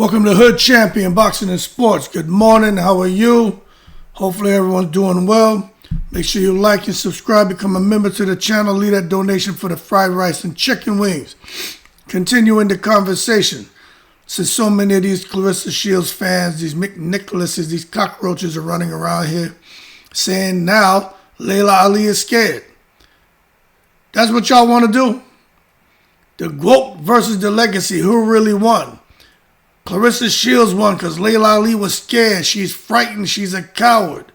Welcome to Hood Champion Boxing and Sports. Good morning. How are you? Hopefully everyone's doing well. Make sure you like and subscribe. Become a member to the channel. Leave that donation for the fried rice and chicken wings. Continuing the conversation. Since so many of these Claressa Shields fans, these McNicholases, these cockroaches are running around here saying now Laila Ali is scared. That's what y'all want to do? The GOAT versus the legacy. Who really won? Claressa Shields won because Laila Ali was scared. She's frightened. She's a coward.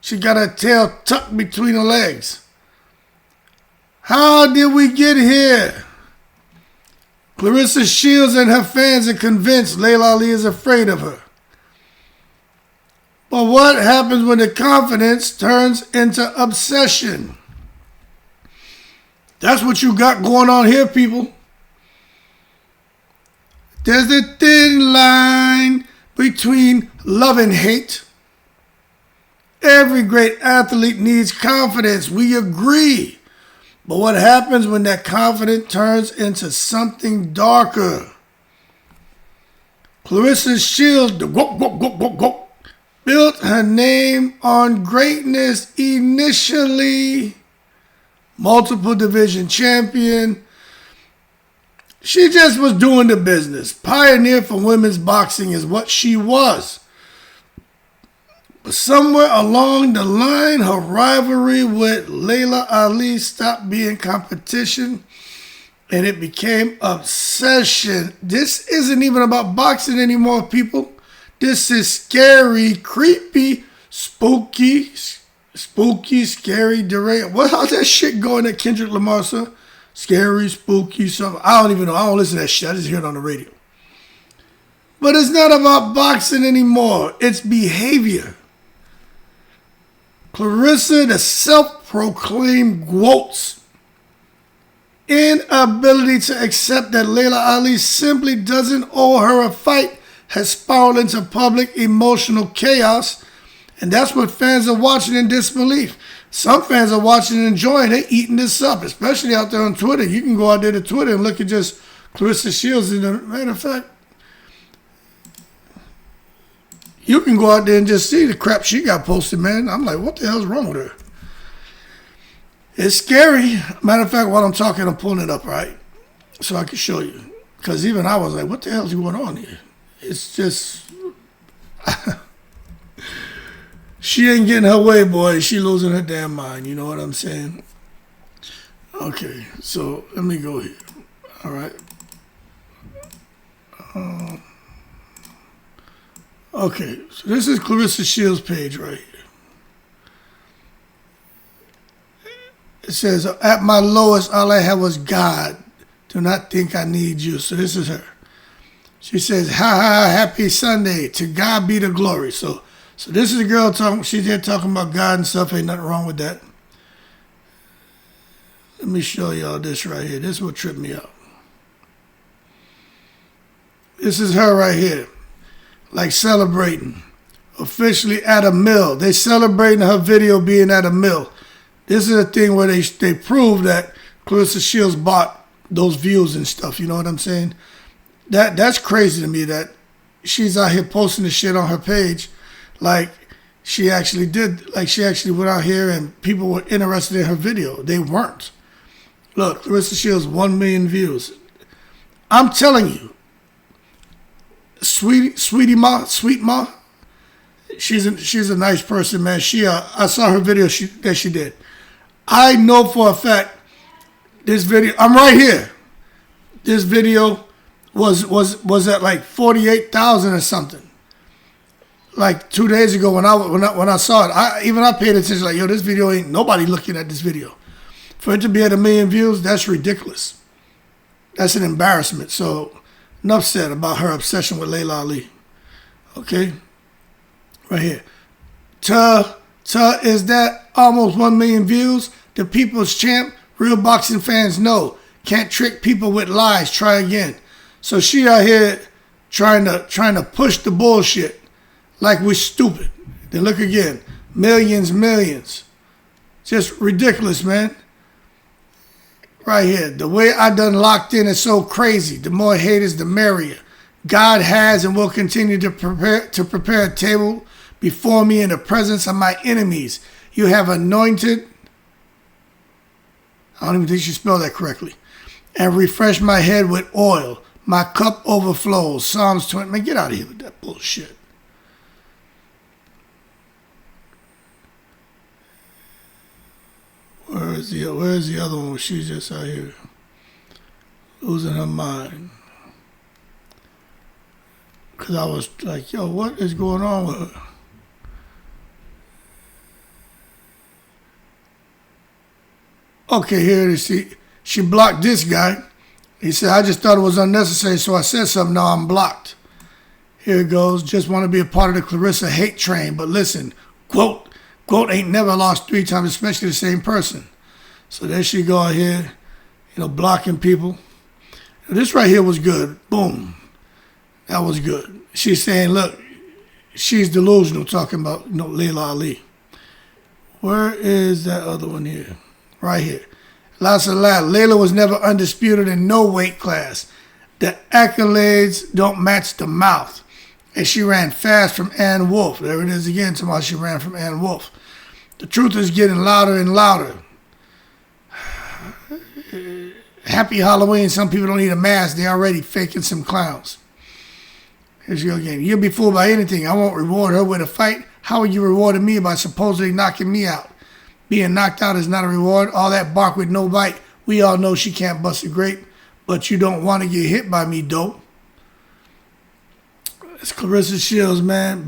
She got her tail tucked between her legs. How did we get here? Claressa Shields and her fans are convinced Laila Ali is afraid of her. But what happens when the confidence turns into obsession? That's what you got going on here, people. There's a thin line between love and hate. Every great athlete needs confidence. We agree. But what happens when that confidence turns into something darker? Claressa Shields, built her name on greatness initially. Multiple division champion. She just was doing the business. Pioneer for women's boxing is what she was. But somewhere along the line, her rivalry with Laila Ali stopped being competition and it became obsession. This isn't even about boxing anymore, people. This is scary, creepy, spooky, scary, deranged. How's that shit going at Kendrick Lamar, son? Scary, spooky, something. I don't even know. I don't listen to that shit. I just hear it on the radio. But it's not about boxing anymore. It's behavior. Claressa, the self-proclaimed GOAT's inability to accept that Laila Ali simply doesn't owe her a fight has spiraled into public emotional chaos. And that's what fans are watching in disbelief. Some fans are watching and enjoying. They're eating this up, especially out there on Twitter. You can go out there to Twitter and look at just Claressa Shields. As a matter of fact, you can go out there and just see the crap she got posted, man. I'm like, what the hell's wrong with her? It's scary. Matter of fact, while I'm talking, I'm pulling it up, right? So I can show you. Because even I was like, what the hell's going on here? It's just... She ain't getting her way, boy. She losing her damn mind. You know what I'm saying? Okay, so let me go here. All right. Okay, so this is Claressa Shields' page right here. It says, at my lowest, all I had was God. Do not think I need you. So this is her. She says, ha ha, happy Sunday. To God be the glory. So this is a girl talking, she's here talking about God and stuff. Ain't nothing wrong with that. Let me show y'all this right here. This is what tripped me out. This is her right here. Like celebrating. Officially at a mill. They celebrating her video being at a mill. This is a thing where they prove that Claressa Shields bought those views and stuff. You know what I'm saying? That's crazy to me that she's out here posting the shit on her page. Like she actually did, like she actually went out here and people were interested in her video. They weren't. Look, Claressa Shields, 1 million views. I'm telling you, sweet ma, she's a nice person, man. I saw her video that she did. I know for a fact this video, I'm right here. This video was at like 48,000 or something. Like 2 days ago when I saw it, I paid attention. Like, yo, this video ain't nobody looking at this video. For it to be at 1 million views, that's ridiculous. That's an embarrassment. So enough said about her obsession with Laila Ali. Okay, right here. Is that almost 1 million views? The people's champ. Real boxing fans know. Can't trick people with lies. Try again. So she out here trying to push the bullshit. Like we're stupid. Then look again. Millions. Just ridiculous, man. Right here. The way I done locked in is so crazy. The more haters, the merrier. God has and will continue to prepare a table before me in the presence of my enemies. You have anointed, I don't even think she spelled that correctly, and refresh my head with oil. My cup overflows. Psalms 20. Man, get out of here with that bullshit. Where's the other one where she's just out here losing her mind? Because I was like, yo, what is going on with her? Okay, here it is. She blocked this guy. He said, I just thought it was unnecessary, so I said something. Now I'm blocked. Here it goes. Just want to be a part of the Claressa hate train. But listen, quote ain't never lost 3 times, especially the same person. So there she go out here, blocking people. This right here was good. Boom. That was good. She's saying, look, she's delusional, talking about, Laila Ali. Where is that other one here? Right here. Layla was never undisputed in no weight class. The accolades don't match the mouth. And she ran fast from Ann Wolf. There it is again, tomorrow she ran from Ann Wolf. The truth is getting louder and louder. Happy Halloween. Some people don't need a mask. They're already faking some clowns. Here she go again. You'll be fooled by anything. I won't reward her with a fight. How are you rewarding me by supposedly knocking me out? Being knocked out is not a reward. All that bark with no bite. We all know she can't bust a grape, but you don't want to get hit by me, dope. It's Claressa Shields, man,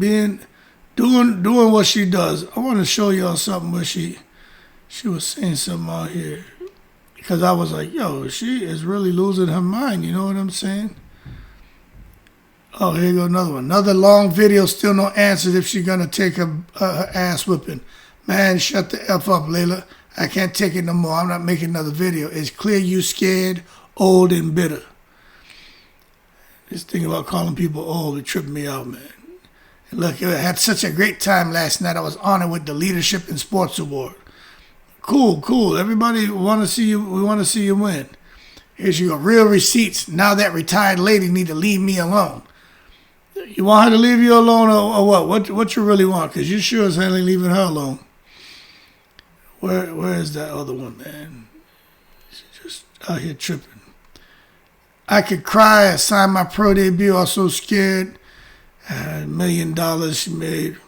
doing what she does. I want to show y'all something where she was saying something out here, because I was like, yo, she is really losing her mind. You know what I'm saying? Oh, here you go, another one. Another long video, still no answers if she's gonna take her ass whipping. Man, shut the F up, Layla. I can't take it no more. I'm not making another video. It's clear you scared, old, and bitter. This thing about calling people old, it tripped me out, man. And look, I had such a great time last night. I was honored with the Leadership in Sports Award. Cool. Everybody want to see you. We want to see you win. Here's your real receipts. Now that retired lady need to leave me alone. You want her to leave you alone or what? What you really want? Because you sure as hell ain't leaving her alone. Where is that other one, man? She's just out here tripping. I could cry. I signed my pro debut. I was so scared. $1 million she made.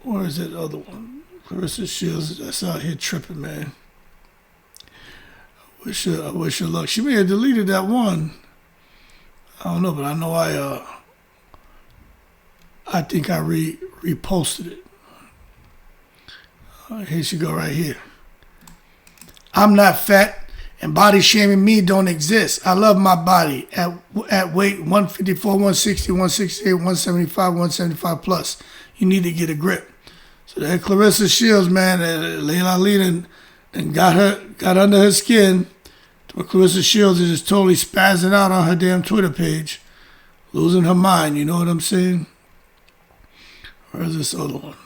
Where is that other one? Claressa Shields. That's out here tripping, man. I wish her luck. She may have deleted that one. I don't know, but I know I think I reposted it. Here she go right here. I'm not fat, and body shaming me don't exist. I love my body at weight 154, 160, 168, 175, 175 plus. You need to get a grip. So that Claressa Shields, man, Laila Ali and got under her skin. But Claressa Shields is just totally spazzing out on her damn Twitter page, losing her mind. You know what I'm saying? Where's this other one?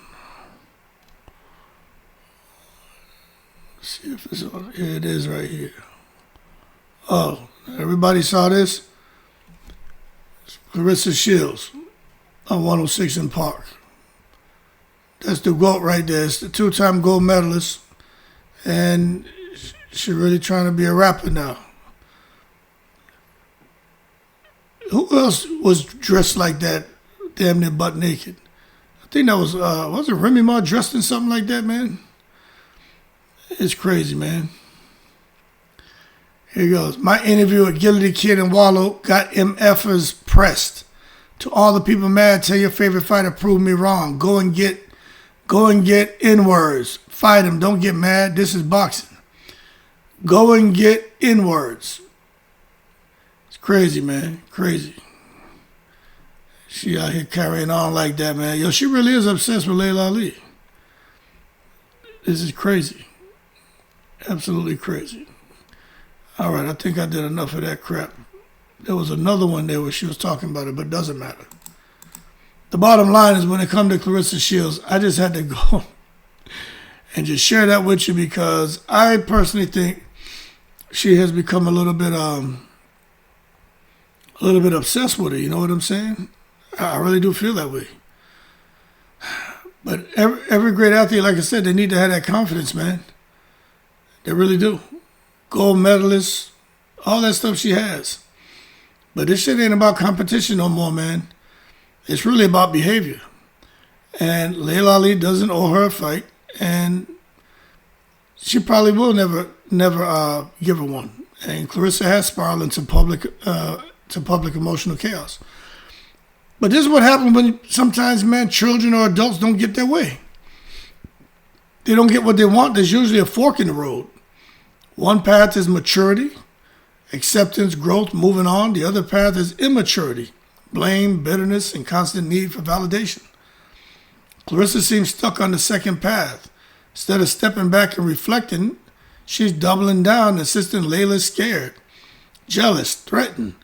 Let's see if it's on. Here it is right here. Oh, everybody saw this? It's Claressa Shields on 106 in Park. That's the GOAT right there. It's the 2-time gold medalist. And she's really trying to be a rapper now. Who else was dressed like that, damn near butt naked? I think that was it Remy Ma dressed in something like that, man? It's crazy, man. Here goes. My interview with Gilly Kid and Wallow got MFers pressed. To all the people mad, tell your favorite fighter prove me wrong. Go and get N-words. Fight him. Don't get mad. This is boxing. Go and get N-words. It's crazy, man. Crazy. She out here carrying on like that, man. Yo, she really is obsessed with Laila Ali. This is crazy. Absolutely crazy. All right, I think I did enough of that crap. There was another one there where she was talking about it, but it doesn't matter. The bottom line is when it comes to Claressa Shields, I just had to go and just share that with you because I personally think she has become a little bit a little bit obsessed with her. You know what I'm saying? I really do feel that way. But every great athlete, like I said, they need to have that confidence, man. They really do. Gold medalist, all that stuff she has. But this shit ain't about competition no more, man. It's really about behavior. And Laila Ali doesn't owe her a fight, and she probably will never give her one. And Claressa has spiraled into public emotional chaos. But this is what happens when sometimes, man, children or adults don't get their way. They don't get what they want. There's usually a fork in the road. One path is maturity, acceptance, growth, moving on. The other path is immaturity, blame, bitterness, and constant need for validation. Claressa seems stuck on the second path. Instead of stepping back and reflecting, she's doubling down, insisting Laila's scared, jealous, threatened,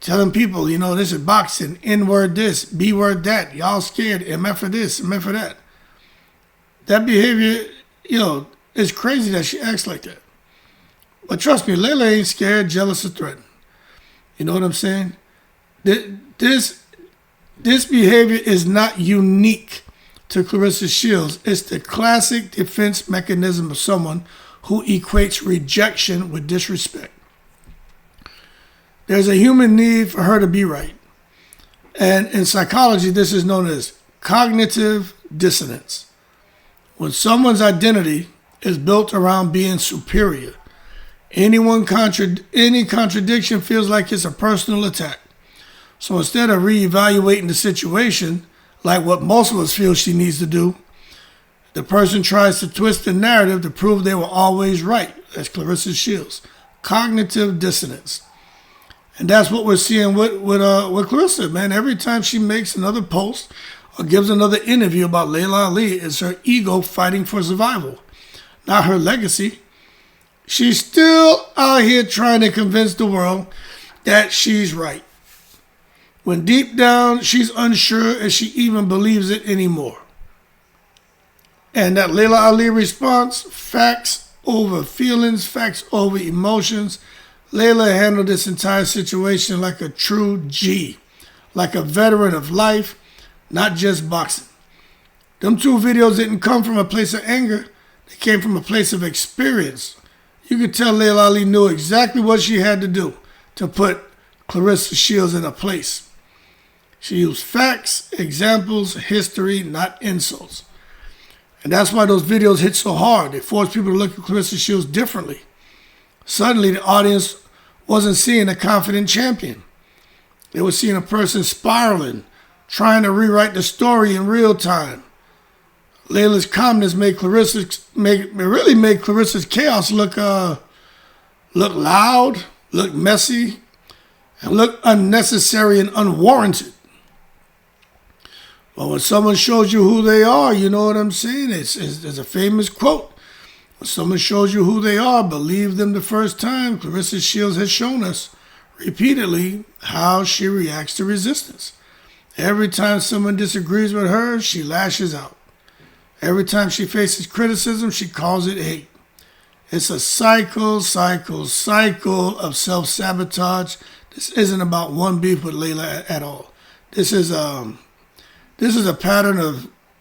telling people, you know, this is boxing, N-word this, B-word that, y'all scared, MF for this, MF for that. That behavior, you know, is crazy that she acts like that. But trust me, Laila ain't scared, jealous, or threatened. You know what I'm saying? This behavior is not unique to Claressa Shields. It's the classic defense mechanism of someone who equates rejection with disrespect. There's a human need for her to be right. And in psychology, this is known as cognitive dissonance. When someone's identity is built around being superior, any contradiction feels like it's a personal attack. So instead of reevaluating the situation, like what most of us feel she needs to do, the person tries to twist the narrative to prove they were always right. That's Claressa Shields. Cognitive dissonance. And that's what we're seeing with Claressa, man. Every time she makes another post or gives another interview about Laila Ali, it's her ego fighting for survival, not her legacy. She's still out here trying to convince the world that she's right, when deep down she's unsure if she even believes it anymore. And that Laila Ali response, facts over feelings, facts over emotions. Laila handled this entire situation like a true G, like a veteran of life, not just boxing. Them two videos didn't come from a place of anger. They came from a place of experience. You could tell Laila Ali knew exactly what she had to do to put Claressa Shields in a place. She used facts, examples, history, not insults. And that's why those videos hit so hard. They forced people to look at Claressa Shields differently. Suddenly, the audience wasn't seeing a confident champion. They were seeing a person spiraling, trying to rewrite the story in real time. Laila's calmness made Claressa's chaos look loud, look messy, and look unnecessary and unwarranted. But when someone shows you who they are, you know what I'm saying? There's a famous quote. When someone shows you who they are, believe them the first time. Claressa Shields has shown us repeatedly how she reacts to resistance. Every time someone disagrees with her, she lashes out. Every time she faces criticism, she calls it hate. It's a cycle of self-sabotage. This isn't about one beef with Laila at all. This is a pattern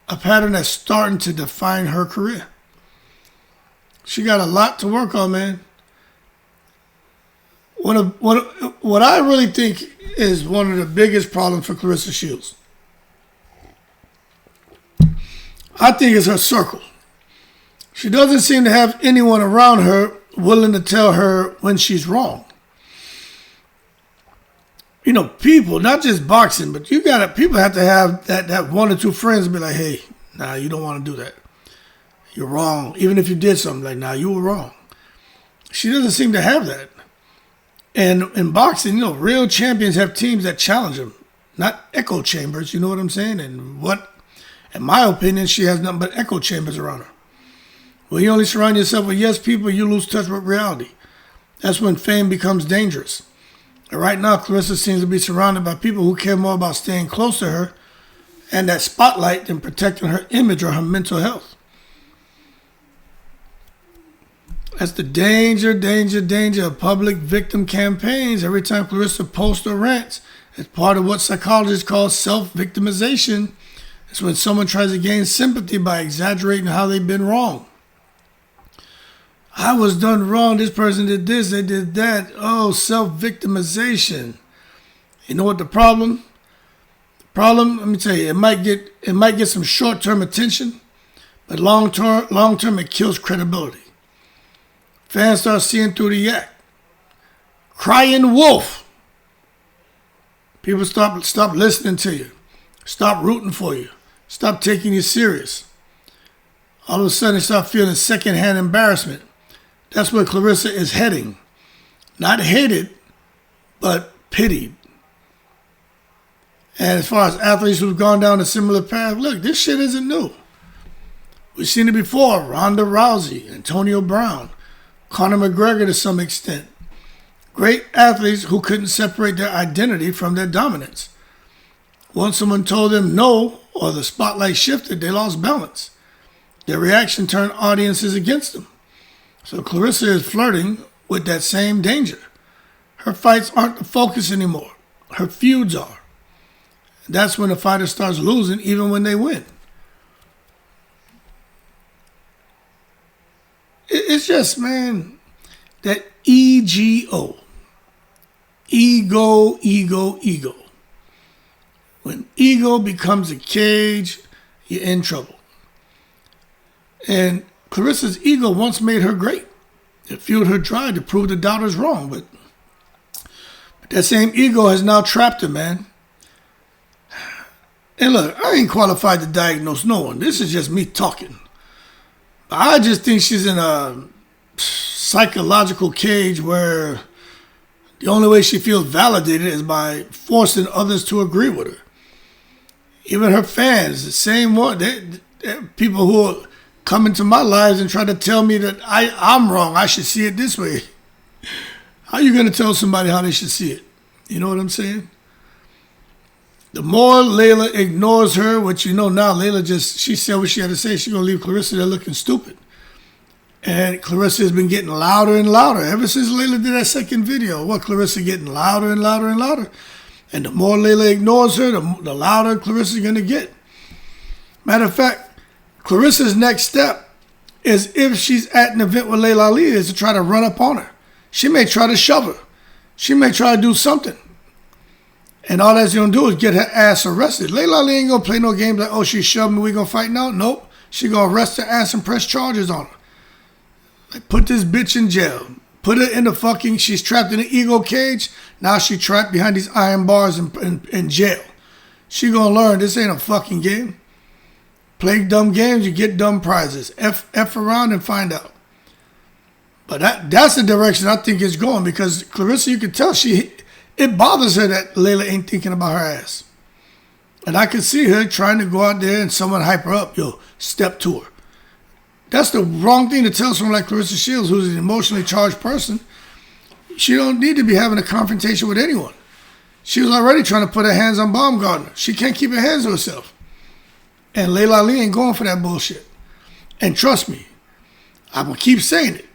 that's starting to define her career. She got a lot to work on, man. What I really think is one of the biggest problems for Claressa Shields, I think, is her circle. She doesn't seem to have anyone around her willing to tell her when she's wrong. You know, people, not just boxing, but people have to have that one or two friends be like, hey, nah, you don't want to do that. You're wrong. Even if you did something, like, nah, you were wrong. She doesn't seem to have that. And in boxing, you know, real champions have teams that challenge them, not echo chambers, you know what I'm saying? And in my opinion, she has nothing but echo chambers around her. When you only surround yourself with yes people, you lose touch with reality. That's when fame becomes dangerous. And right now, Claressa seems to be surrounded by people who care more about staying close to her and that spotlight than protecting her image or her mental health. That's the danger of public victim campaigns. Every time Claressa posts or rants, it's part of what psychologists call self-victimization. It's when someone tries to gain sympathy by exaggerating how they've been wrong. I was done wrong. This person did this, they did that. Oh, self-victimization. You know what the problem? The problem, let me tell you, it might get some short-term attention, but long-term it kills credibility. Fans start seeing through the yak. Crying wolf. People stop listening to you. Stop rooting for you. Stop taking you serious. All of a sudden, they start feeling secondhand embarrassment. That's where Claressa is heading. Not hated, but pitied. And as far as athletes who've gone down a similar path, look, this shit isn't new. We've seen it before. Ronda Rousey, Antonio Brown, Conor McGregor to some extent. Great athletes who couldn't separate their identity from their dominance. Once someone told them no, or the spotlight shifted, they lost balance. Their reaction turned audiences against them. So Claressa is flirting with that same danger. Her fights aren't the focus anymore. Her feuds are. That's when the fighter starts losing, even when they win. It's just, man, that EGO. Ego. When ego becomes a cage, you're in trouble. And Claressa's ego once made her great. It fueled her drive to prove the doubters wrong. But that same ego has now trapped her, man. And look, I ain't qualified to diagnose no one. This is just me talking. I just think she's in a psychological cage where the only way she feels validated is by forcing others to agree with her. Even her fans, the same one. They're people who are come into my lives and try to tell me that I'm wrong. I should see it this way. How are you going to tell somebody how they should see it? You know what I'm saying? The more Laila ignores her, which you know now, she said what she had to say. She's going to leave Claressa there looking stupid. And Claressa has been getting louder and louder. Ever since Laila did that second video, Claressa getting louder and louder and louder. And the more Laila ignores her, the louder Claressa's going to get. Matter of fact, Claressa's next step is, if she's at an event with Laila Ali, is to try to run up on her. She may try to shove her. She may try to do something. And all that's going to do is get her ass arrested. Laila Ali ain't going to play no game like, oh, she shoved me, we going to fight now. Nope. She going to arrest her ass and press charges on her. Like, put this bitch in jail. Put her in the she's trapped in an ego cage. Now she trapped behind these iron bars in jail. She going to learn this ain't a fucking game. Play dumb games, you get dumb prizes. F around and find out. But that's the direction I think it's going, because Claressa, you can tell it bothers her that Laila ain't thinking about her ass. And I can see her trying to go out there and someone hype her up. Yo, step to her. That's the wrong thing to tell someone like Claressa Shields, who's an emotionally charged person. She don't need to be having a confrontation with anyone. She was already trying to put her hands on Baumgartner. She can't keep her hands to herself. And Laila Ali ain't going for that bullshit. And trust me, I'm going to keep saying it.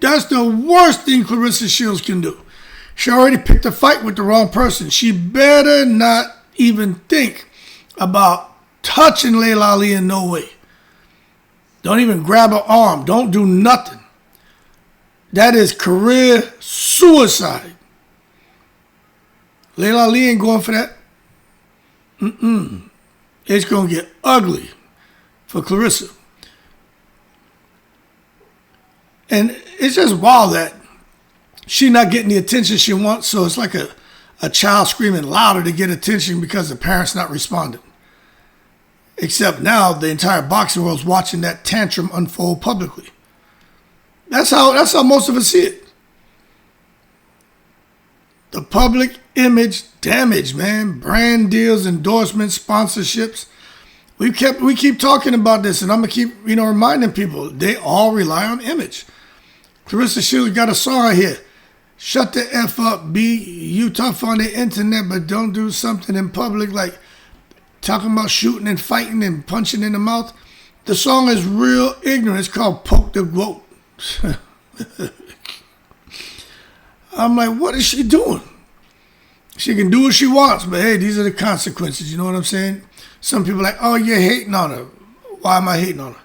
That's the worst thing Claressa Shields can do. She already picked a fight with the wrong person. She better not even think about touching Laila Ali in no way. Don't even grab her arm. Don't do nothing. That is career suicide. Laila Ali ain't going for that. It's going to get ugly for Claressa. And it's just wild that she's not getting the attention she wants, so it's like a child screaming louder to get attention because the parent's not responding. Except now the entire boxing world's watching that tantrum unfold publicly. That's how most of us see it. The public image damage, man. Brand deals, endorsements, sponsorships. We keep talking about this, and I'm gonna keep reminding people they all rely on image. Claressa Shields got a song out here. Shut the F up, B. You tough on the internet, but don't do something in public, like talking about shooting and fighting and punching in the mouth. The song is real ignorant. It's called Poke the Goat. I'm like, what is she doing? She can do what she wants, but hey, these are the consequences. You know what I'm saying? Some people are like, oh, you're hating on her. Why am I hating on her?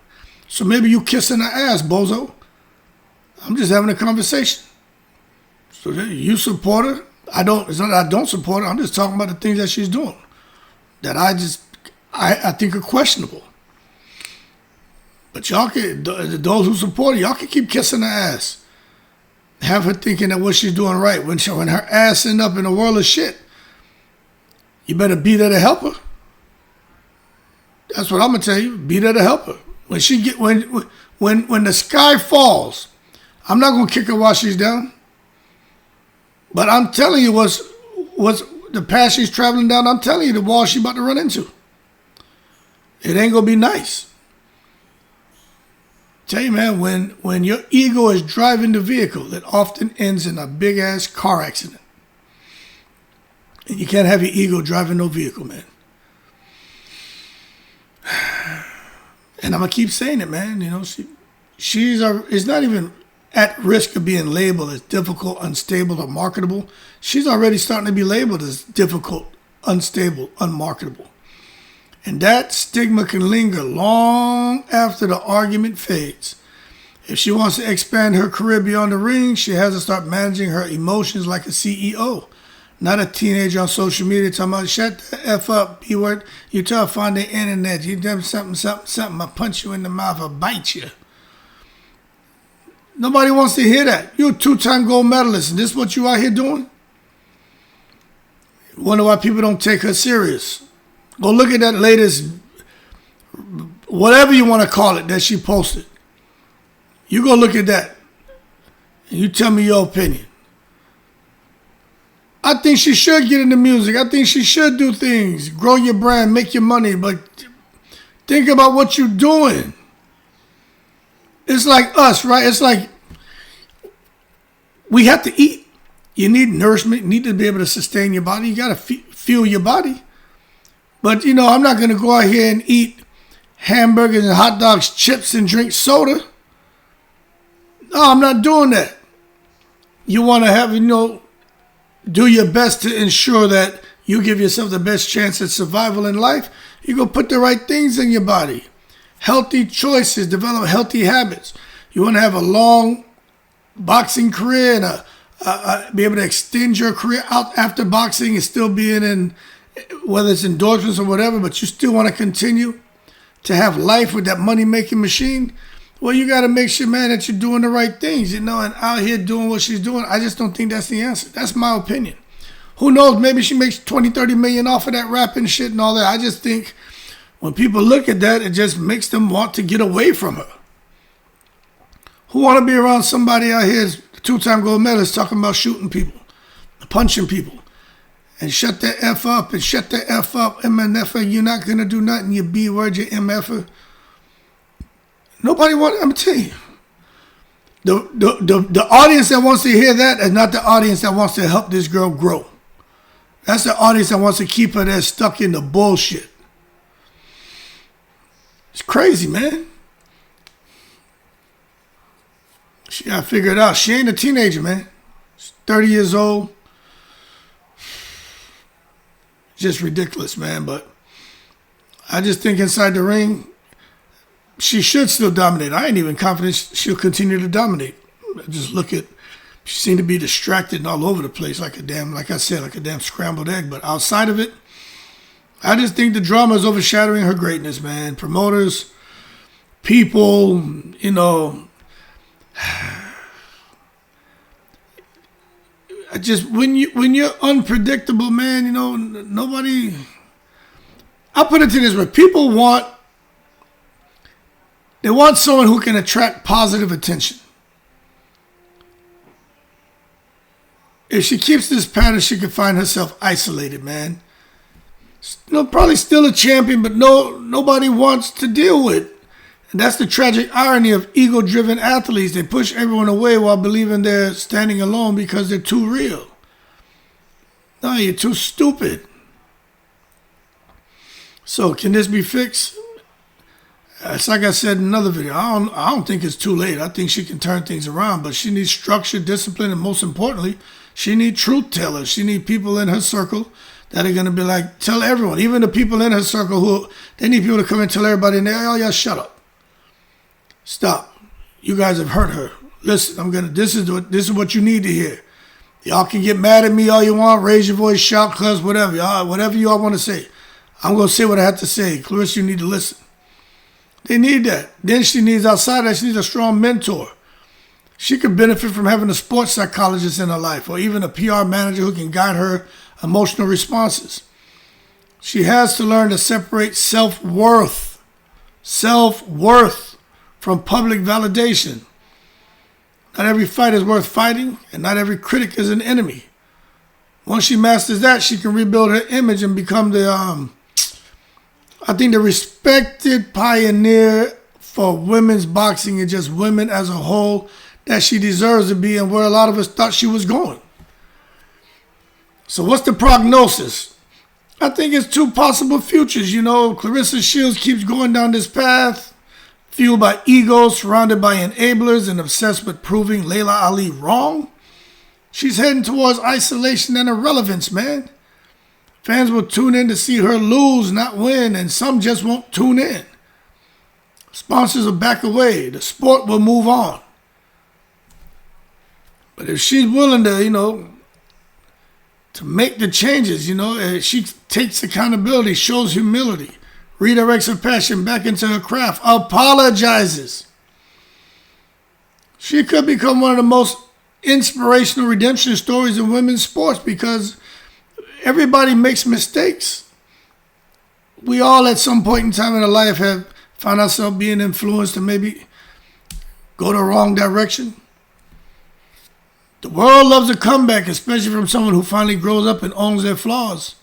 So maybe you kissing her ass, bozo. I'm just having a conversation. So you support her? It's not that I don't support her. I'm just talking about the things that she's doing that I think are questionable. But y'all can, those who support her, y'all can keep kissing her ass. Have her thinking that what she's doing right. When her ass end up in a world of shit, you better be there to help her. That's what I'm gonna tell you. Be there to help her. When the sky falls, I'm not gonna kick her while she's down. But I'm telling you what's the path she's traveling down. I'm telling you the wall she's about to run into. It ain't gonna be nice. Tell you, man, when your ego is driving the vehicle, it often ends in a big ass car accident. And you can't have your ego driving no vehicle, man. And I'm gonna keep saying it, man. You know, is not even at risk of being labeled as difficult, unstable, or marketable. She's already starting to be labeled as difficult, unstable, unmarketable. And that stigma can linger long after the argument fades. If she wants to expand her career beyond the ring, she has to start managing her emotions like a CEO. Not a teenager on social media talking about, shut the F up, B-word. You tough on the internet. You done something. I'll punch you in the mouth or bite you. Nobody wants to hear that. You're a 2-time gold medalist, and this is what you out here doing? Wonder why people don't take her serious. Go look at that latest, whatever you want to call it, that she posted. You go look at that, and you tell me your opinion. I think she should get into music. I think she should do things, grow your brand, make your money, but think about what you're doing. It's like us, right? It's like we have to eat. You need nourishment. You need to be able to sustain your body. You got to fuel your body. But, you know, I'm not going to go out here and eat hamburgers and hot dogs, chips, and drink soda. No, I'm not doing that. You want to have, do your best to ensure that you give yourself the best chance at survival in life. You go put the right things in your body. Healthy choices, develop healthy habits. You want to have a long boxing career and be able to extend your career out after boxing and still being in, whether it's endorsements or whatever, but you still want to continue to have life with that money-making machine. Well, you got to make sure, man, that you're doing the right things, and out here doing what she's doing. I just don't think that's the answer. That's my opinion. Who knows? Maybe she makes 20, 30 million off of that rapping shit and all that. I just think when people look at that, it just makes them want to get away from her. Who want to be around somebody out here, 2-time gold medalist, talking about shooting people, punching people, and shut the F up and shut the F up, MNF, you're not going to do nothing, you B-word, you MF. Nobody wants, I'm telling you. The audience that wants to hear that is not the audience that wants to help this girl grow. That's the audience that wants to keep her there stuck in the bullshit. It's crazy, man. She got to figure it out. She ain't a teenager, man. She's 30 years old. Just ridiculous, man. But I just think inside the ring, she should still dominate. I ain't even confident she'll continue to dominate. Just look at, she seemed to be distracted and all over the place like a damn scrambled egg. But outside of it, I just think the drama is overshadowing her greatness, man. Promoters, people, when you're unpredictable, man, nobody. I'll put it to this way: people want someone who can attract positive attention. If she keeps this pattern, she can find herself isolated, man. Probably still a champion, but nobody wants to deal with. And that's the tragic irony of ego-driven athletes. They push everyone away while believing they're standing alone because they're too real. No, you're too stupid. So can this be fixed? It's like I said in another video. I don't think it's too late. I think she can turn things around, but she needs structure, discipline, and most importantly, she needs truth tellers. She needs people in her circle that are going to be like, tell everyone, even the people in her circle they need people to come and tell everybody in there, oh, y'all shut up. Stop. You guys have hurt her. Listen, this is what you need to hear. Y'all can get mad at me all you want, raise your voice, shout, cuss, whatever. Whatever you all want to say. I'm going to say what I have to say. Claressa, you need to listen. They need that. Then she needs, outside that, she needs a strong mentor. She could benefit from having a sports psychologist in her life or even a PR manager who can guide her emotional responses. She has to learn to separate self-worth from public validation. Not every fight is worth fighting, and not every critic is an enemy. Once she masters that, she can rebuild her image and become the respected pioneer for women's boxing and just women as a whole that she deserves to be and where a lot of us thought she was going. So what's the prognosis? I think it's two possible futures. Claressa Shields keeps going down this path, fueled by ego, surrounded by enablers, and obsessed with proving Laila Ali wrong. She's heading towards isolation and irrelevance, man. Fans will tune in to see her lose, not win, and some just won't tune in. Sponsors will back away. The sport will move on. But if she's willing to, to make the changes, she takes accountability, shows humility, redirects her passion back into her craft, apologizes, she could become one of the most inspirational redemption stories in women's sports because everybody makes mistakes. We all at some point in time in our life have found ourselves being influenced to maybe go the wrong direction. The world loves a comeback, especially from someone who finally grows up and owns their flaws.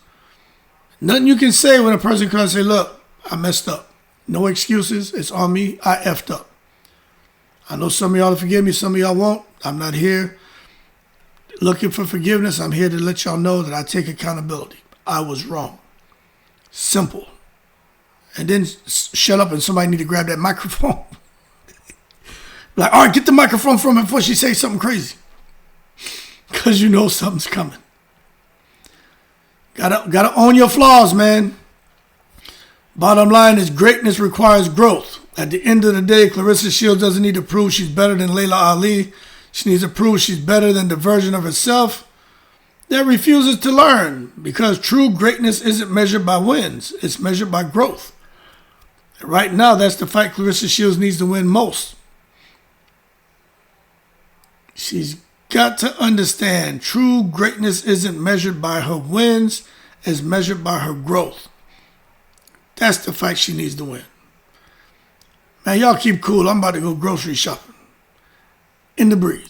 Nothing you can say when a person comes and say, look, I messed up. No excuses. It's on me. I effed up. I know some of y'all will forgive me. Some of y'all won't. I'm not here looking for forgiveness. I'm here to let y'all know that I take accountability. I was wrong. Simple. And then shut up and somebody need to grab that microphone. Like, all right, get the microphone from her before she says something crazy. Because you know something's coming. Gotta own your flaws, man. Bottom line is greatness requires growth. At the end of the day, Claressa Shields doesn't need to prove she's better than Laila Ali. She needs to prove she's better than the version of herself that refuses to learn, because true greatness isn't measured by wins. It's measured by growth. And right now, that's the fight Claressa Shields needs to win most. She's got to understand true greatness isn't measured by her wins, it's measured by her growth. That's the fight she needs to win. Man, y'all keep cool. I'm about to go grocery shopping. In the breeze.